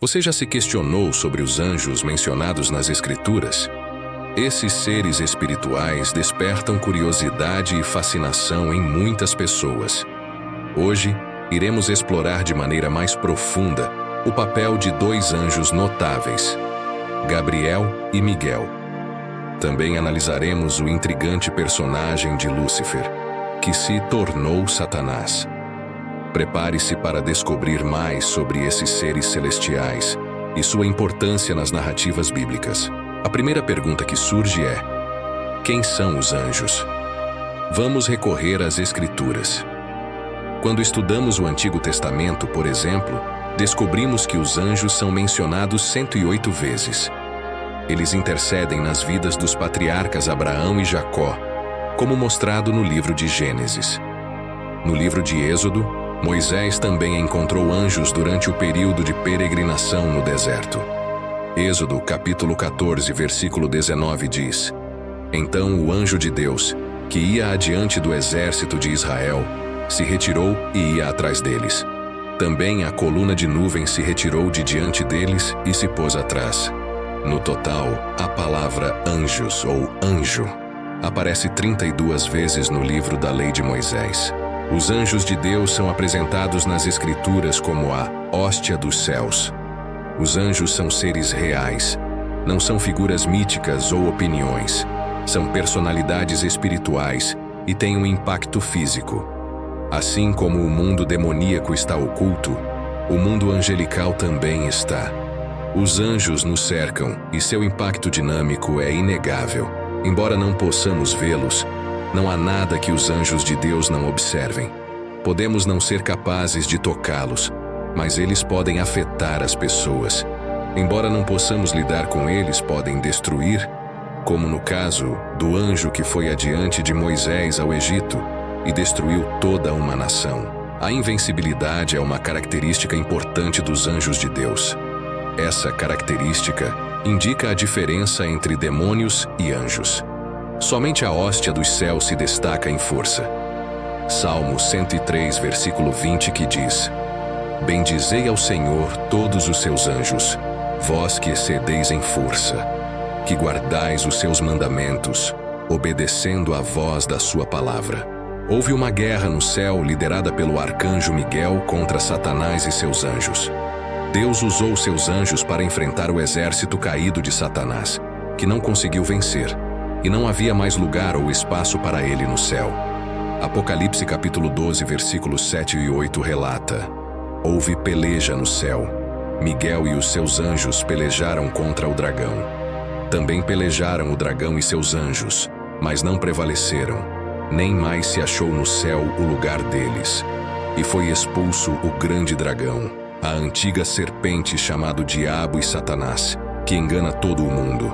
Você já se questionou sobre os anjos mencionados nas Escrituras? Esses seres espirituais despertam curiosidade e fascinação em muitas pessoas. Hoje, iremos explorar de maneira mais profunda o papel de dois anjos notáveis, Gabriel e Miguel. Também analisaremos o intrigante personagem de Lúcifer, que se tornou Satanás. Prepare-se para descobrir mais sobre esses seres celestiais e sua importância nas narrativas bíblicas. A primeira pergunta que surge é: quem são os anjos? Vamos recorrer às Escrituras. Quando estudamos o Antigo Testamento, por exemplo, descobrimos que os anjos são mencionados 108 vezes. Eles intercedem nas vidas dos patriarcas Abraão e Jacó, como mostrado no livro de Gênesis. No livro de Êxodo, Moisés também encontrou anjos durante o período de peregrinação no deserto. Êxodo, capítulo 14, versículo 19 diz: Então o anjo de Deus, que ia adiante do exército de Israel, se retirou e ia atrás deles. Também a coluna de nuvem se retirou de diante deles e se pôs atrás. No total, a palavra anjos ou anjo aparece 32 vezes no livro da Lei de Moisés. Os anjos de Deus são apresentados nas Escrituras como a hóstia dos céus. Os anjos são seres reais, não são figuras míticas ou opiniões. São personalidades espirituais e têm um impacto físico. Assim como o mundo demoníaco está oculto, o mundo angelical também está. Os anjos nos cercam e seu impacto dinâmico é inegável. Embora não possamos vê-los, não há nada que os anjos de Deus não observem. Podemos não ser capazes de tocá-los, mas eles podem afetar as pessoas. Embora não possamos lidar com eles, podem destruir, como no caso do anjo que foi adiante de Moisés ao Egito e destruiu toda uma nação. A invencibilidade é uma característica importante dos anjos de Deus. Essa característica indica a diferença entre demônios e anjos. Somente a hóstia dos céus se destaca em força. Salmo 103, versículo 20, que diz: Bendizei ao Senhor todos os seus anjos, vós que excedeis em força, que guardais os seus mandamentos, obedecendo à voz da sua palavra. Houve uma guerra no céu liderada pelo arcanjo Miguel contra Satanás e seus anjos. Deus usou seus anjos para enfrentar o exército caído de Satanás, que não conseguiu vencer, e não havia mais lugar ou espaço para ele no céu. Apocalipse capítulo 12, versículos 7 e 8 relata: Houve peleja no céu. Miguel e os seus anjos pelejaram contra o dragão. Também pelejaram o dragão e seus anjos, mas não prevaleceram. Nem mais se achou no céu o lugar deles. E foi expulso o grande dragão, a antiga serpente chamado Diabo e Satanás, que engana todo o mundo.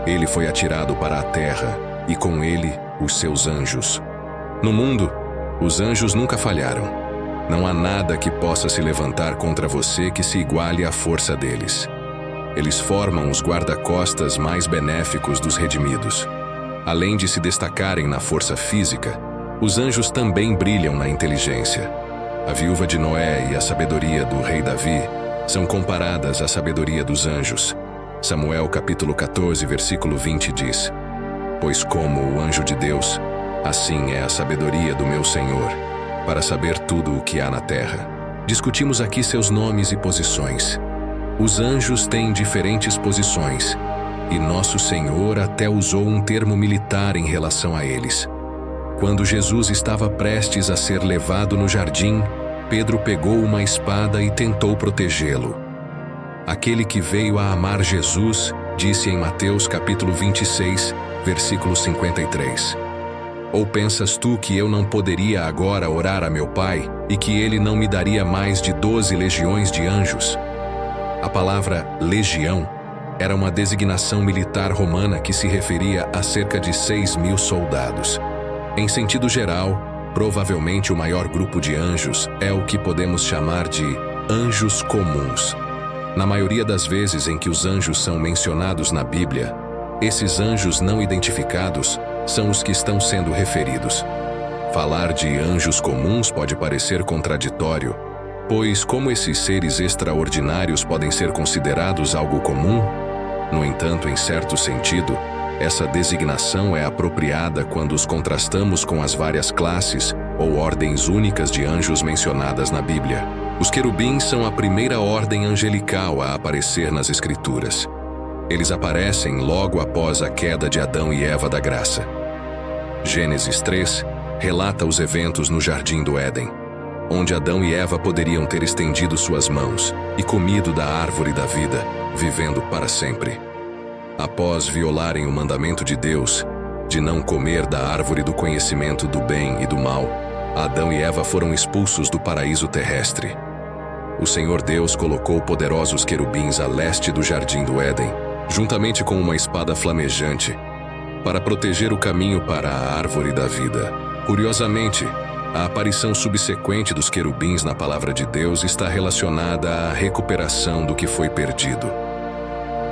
Ele foi atirado para a terra, e com ele, os seus anjos. No mundo, os anjos nunca falharam. Não há nada que possa se levantar contra você que se iguale à força deles. Eles formam os guarda-costas mais benéficos dos redimidos. Além de se destacarem na força física, os anjos também brilham na inteligência. A viúva de Noé e a sabedoria do rei Davi são comparadas à sabedoria dos anjos. Samuel capítulo 14, versículo 20 diz: Pois como o anjo de Deus, assim é a sabedoria do meu Senhor, para saber tudo o que há na terra. Discutimos aqui seus nomes e posições. Os anjos têm diferentes posições, e nosso Senhor até usou um termo militar em relação a eles. Quando Jesus estava prestes a ser levado no jardim, Pedro pegou uma espada e tentou protegê-lo. Aquele que veio a amar Jesus disse em Mateus capítulo 26, versículo 53: Ou pensas tu que eu não poderia agora orar a meu Pai e que ele não me daria mais de 12 legiões de anjos? A palavra legião era uma designação militar romana que se referia a cerca de 6.000 soldados. Em sentido geral, provavelmente o maior grupo de anjos é o que podemos chamar de anjos comuns. Na maioria das vezes em que os anjos são mencionados na Bíblia, esses anjos não identificados são os que estão sendo referidos. Falar de anjos comuns pode parecer contraditório, Pois como esses seres extraordinários podem ser considerados algo comum? No entanto, em certo sentido, essa designação é apropriada quando os contrastamos com as várias classes ou ordens únicas de anjos mencionadas na Bíblia. Os querubins são a primeira ordem angelical a aparecer nas Escrituras. Eles aparecem logo após a queda de Adão e Eva da graça. Gênesis 3 relata os eventos no Jardim do Éden, onde Adão e Eva poderiam ter estendido suas mãos e comido da árvore da vida, vivendo para sempre. Após violarem o mandamento de Deus, de não comer da árvore do conhecimento do bem e do mal, Adão e Eva foram expulsos do paraíso terrestre. O Senhor Deus colocou poderosos querubins a leste do Jardim do Éden, juntamente com uma espada flamejante, para proteger o caminho para a árvore da vida. Curiosamente, a aparição subsequente dos querubins na palavra de Deus está relacionada à recuperação do que foi perdido.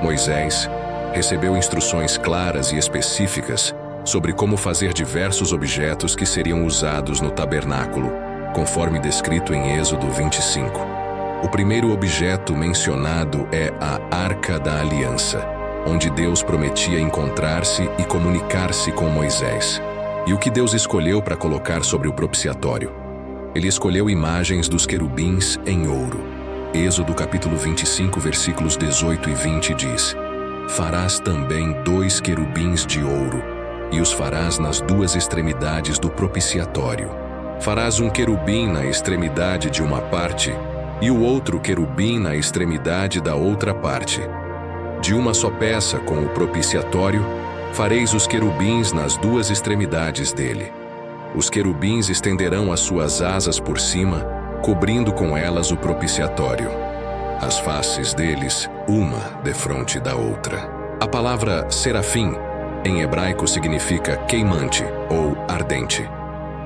Moisés recebeu instruções claras e específicas sobre como fazer diversos objetos que seriam usados no tabernáculo, conforme descrito em Êxodo 25. O primeiro objeto mencionado é a Arca da Aliança, onde Deus prometia encontrar-se e comunicar-se com Moisés. E o que Deus escolheu para colocar sobre o propiciatório? Ele escolheu imagens dos querubins em ouro. Êxodo capítulo 25, versículos 18 e 20 diz: Farás também 2 querubins de ouro, e os farás nas 2 extremidades do propiciatório. Farás um querubim na extremidade de uma parte, e o outro querubim na extremidade da outra parte. De uma só peça com o propiciatório, fareis os querubins nas 2 extremidades dele. Os querubins estenderão as suas asas por cima, cobrindo com elas o propiciatório. As faces deles, uma defronte da outra. A palavra serafim, em hebraico, significa queimante ou ardente.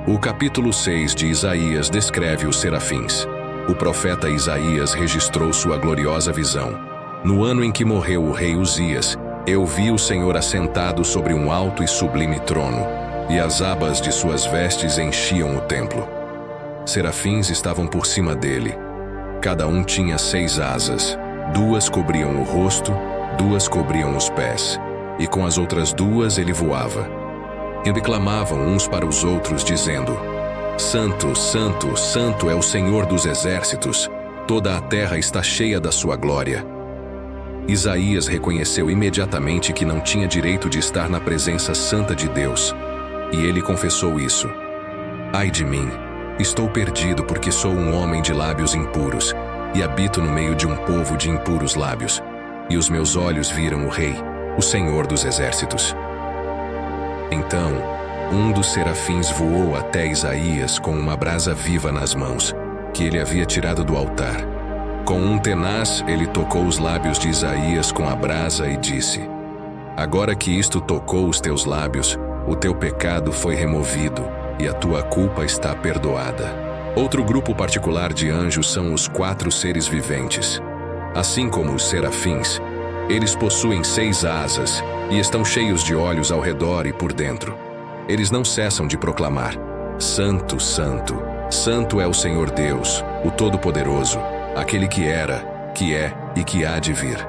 O capítulo 6 de Isaías descreve os serafins. O profeta Isaías registrou sua gloriosa visão. No ano em que morreu o rei Uzias, eu vi o Senhor assentado sobre um alto e sublime trono, e as abas de suas vestes enchiam o templo. Serafins estavam por cima dele. Cada um tinha 6 asas. 2 cobriam o rosto, 2 cobriam os pés, e com as outras 2 ele voava. E clamavam uns para os outros, dizendo: Santo, Santo, Santo é o Senhor dos exércitos, toda a terra está cheia da sua glória. Isaías reconheceu imediatamente que não tinha direito de estar na presença santa de Deus, e ele confessou isso. Ai de mim, estou perdido porque sou um homem de lábios impuros, e habito no meio de um povo de impuros lábios, e os meus olhos viram o Rei, o Senhor dos exércitos. Então, um dos serafins voou até Isaías com uma brasa viva nas mãos, que ele havia tirado do altar. Com um tenaz, ele tocou os lábios de Isaías com a brasa e disse: Agora que isto tocou os teus lábios, o teu pecado foi removido, e a tua culpa está perdoada. Outro grupo particular de anjos são os 4 seres viventes. Assim como os serafins, eles possuem 6 asas e estão cheios de olhos ao redor e por dentro. Eles não cessam de proclamar: Santo, Santo, Santo é o Senhor Deus, o Todo-Poderoso, aquele que era, que é e que há de vir.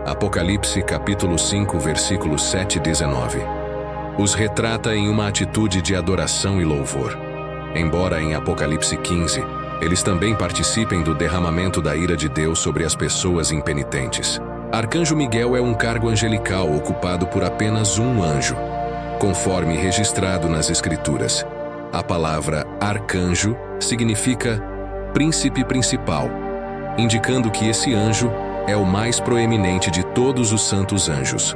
Apocalipse capítulo 5, versículos 7 e 19. Os retrata em uma atitude de adoração e louvor. Embora em Apocalipse 15, eles também participem do derramamento da ira de Deus sobre as pessoas impenitentes. Arcanjo Miguel é um cargo angelical ocupado por apenas um anjo, conforme registrado nas Escrituras. A palavra arcanjo significa príncipe principal, indicando que esse anjo é o mais proeminente de todos os santos anjos.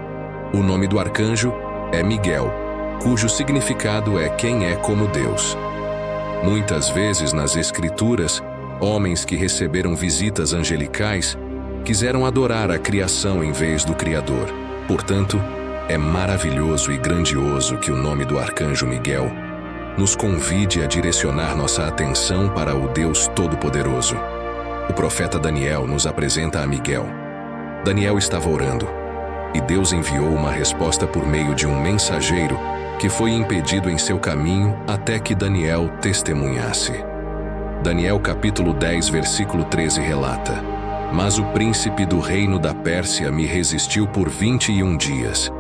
O nome do arcanjo é Miguel, cujo significado é quem é como Deus. Muitas vezes nas Escrituras, homens que receberam visitas angelicais quiseram adorar a criação em vez do Criador. Portanto, é maravilhoso e grandioso que o nome do arcanjo Miguel nos convide a direcionar nossa atenção para o Deus Todo-Poderoso. O profeta Daniel nos apresenta a Miguel. Daniel estava orando, e Deus enviou uma resposta por meio de um mensageiro que foi impedido em seu caminho até que Daniel testemunhasse. Daniel capítulo 10, versículo 13 relata: Mas o príncipe do reino da Pérsia me resistiu por 21 dias.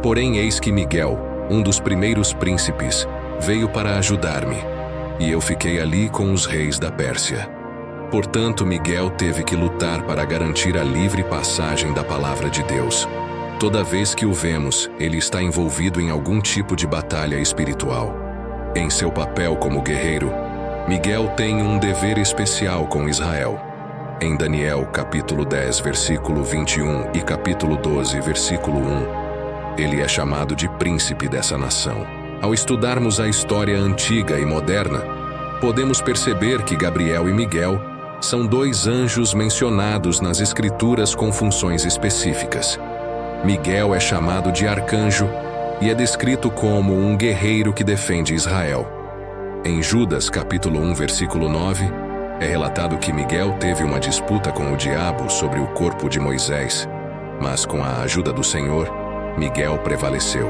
Porém eis que Miguel, um dos primeiros príncipes, veio para ajudar-me, e eu fiquei ali com os reis da Pérsia. Portanto, Miguel teve que lutar para garantir a livre passagem da palavra de Deus. Toda vez que o vemos, ele está envolvido em algum tipo de batalha espiritual. Em seu papel como guerreiro, Miguel tem um dever especial com Israel. Em Daniel capítulo 10, versículo 21 e capítulo 12, versículo 1, ele é chamado de príncipe dessa nação. Ao estudarmos a história antiga e moderna, podemos perceber que Gabriel e Miguel são dois anjos mencionados nas Escrituras com funções específicas. Miguel é chamado de arcanjo e é descrito como um guerreiro que defende Israel. Em Judas capítulo 1, versículo 9, é relatado que Miguel teve uma disputa com o diabo sobre o corpo de Moisés, mas com a ajuda do Senhor, Miguel prevaleceu.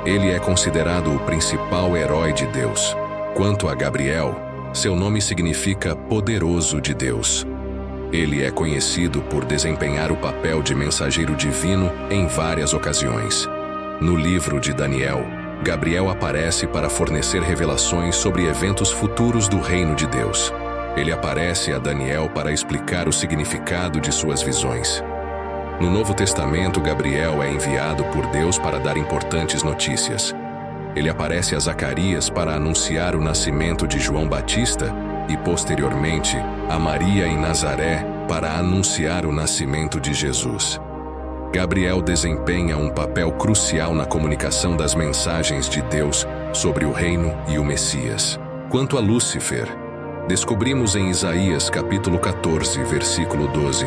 Ele é considerado o principal herói de Deus. Quanto a Gabriel, seu nome significa poderoso de Deus. Ele é conhecido por desempenhar o papel de mensageiro divino em várias ocasiões. No livro de Daniel, Gabriel aparece para fornecer revelações sobre eventos futuros do reino de Deus. Ele aparece a Daniel para explicar o significado de suas visões. No Novo Testamento, Gabriel é enviado por Deus para dar importantes notícias. Ele aparece a Zacarias para anunciar o nascimento de João Batista e, posteriormente, a Maria em Nazaré para anunciar o nascimento de Jesus. Gabriel desempenha um papel crucial na comunicação das mensagens de Deus sobre o reino e o Messias. Quanto a Lúcifer, descobrimos em Isaías capítulo 14, versículo 12,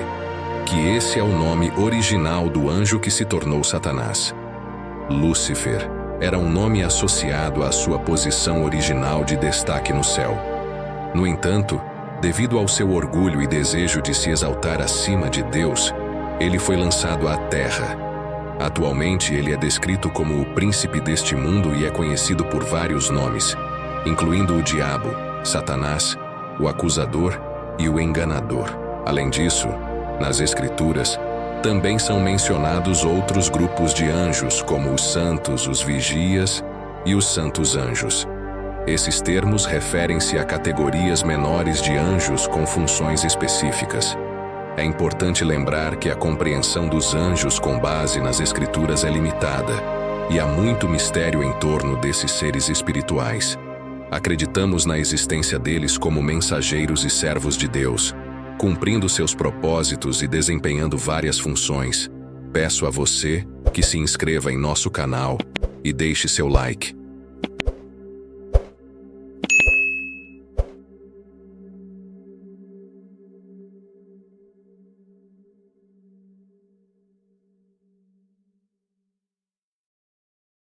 que esse é o nome original do anjo que se tornou Satanás. Lúcifer era um nome associado à sua posição original de destaque no céu. No entanto, devido ao seu orgulho e desejo de se exaltar acima de Deus, ele foi lançado à terra. Atualmente, ele é descrito como o príncipe deste mundo e é conhecido por vários nomes, incluindo o diabo, Satanás, o acusador e o enganador. Além disso, nas Escrituras, também são mencionados outros grupos de anjos, como os santos, os vigias e os santos anjos. Esses termos referem-se a categorias menores de anjos com funções específicas. É importante lembrar que a compreensão dos anjos com base nas Escrituras é limitada, e há muito mistério em torno desses seres espirituais. Acreditamos na existência deles como mensageiros e servos de Deus, cumprindo seus propósitos e desempenhando várias funções. Peço a você que se inscreva em nosso canal e deixe seu like.